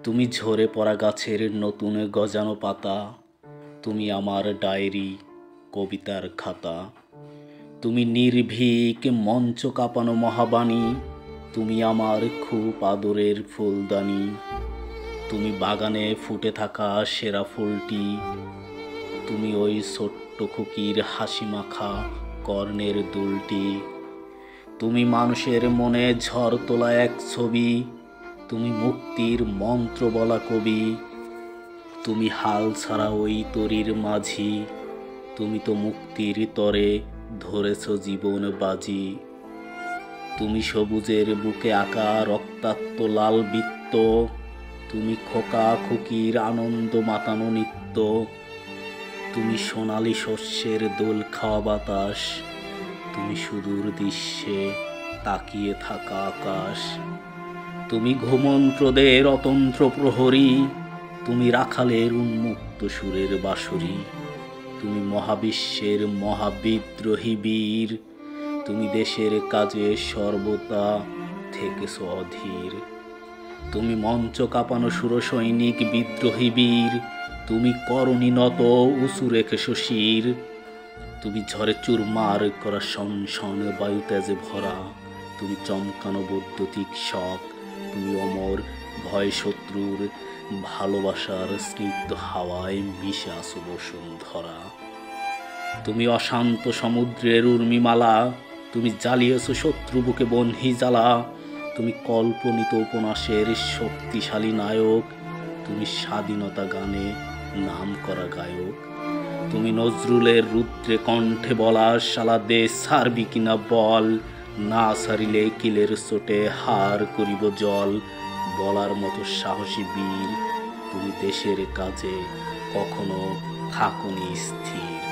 তুমি ঝরে পড়া গাছের নতুন গজানো পাতা, তুমি আমার ডায়েরি, কবিতার খাতা। তুমি নির্ভীক মঞ্চ কাঁপানো মহাবাণী, তুমি আমার খুব আদরের ফুলদানি। তুমি বাগানে ফুটে থাকা সেরা ফুলটি, তুমি ওই ছোট্ট খুকির হাসি মাখা কর্ণের দুলটি। তুমি মানুষের মনে ঝড় তোলা এক ছবি, তুমি মুক্তির মন্ত্র বলা কবি। তুমি হাল ছাড়া ওই তরির মাঝি, তুমি তো মুক্তির তরে ধরেছ জীবন বাজি। তুমি সবুজের বুকে আঁকা রক্তাক্ত লাল বৃত্ত, তুমি খোকা খুকির আনন্দ মাতানো নিত্য। তুমি সোনালি শস্যের দোল খাওয়া বাতাস, তুমি সুদূর দৃশ্যে তাকিয়ে থাকা আকাশ। তুমি ঘুমন্ত্রদের অতন্ত্র প্রহরী, তুমি রাখালের উন্মুক্ত সুরের বাঁশরি। তুমি মহাবিশ্বের মহাবিদ্রোহী বীর, তুমি দেশের কাজে সর্বদা থেকেছ অধীর। তুমি মঞ্চ কাঁপানো সুরসৈনিক বিদ্রোহী বীর, তুমি করণী নত উঁচু রেখেছ শির। তুমি ঝড়ে চুরমার করা শনশন বায়ুতেজে ভরা, তুমি চমকানো বৈদ্যুতিক শক, তুমি অমর ভয় শত্রুর ভালোবাসার স্নিগ্ধ হাওয়ায় মিশে আছো বসুন্ধরা। তুমি অশান্ত সমুদ্রের উর্মিমালা, তুমি জ্বালিয়েছ শত্রু বুকে বহ্নি জ্বালা। তুমি কল্পনিত উপন্যাসের শক্তিশালী নায়ক, তুমি স্বাধীনতা গানে নাম করা গায়ক। তুমি নজরুলের রুদ্রে কণ্ঠে বলা শালা দেশ ছাড়বি কিনা বল, না ছাড়িলে কিলের চোটে হার করিব জল বলার মতো সাহসী বীর। তুমি দেশের কাজে কখনো থাকনি স্থির।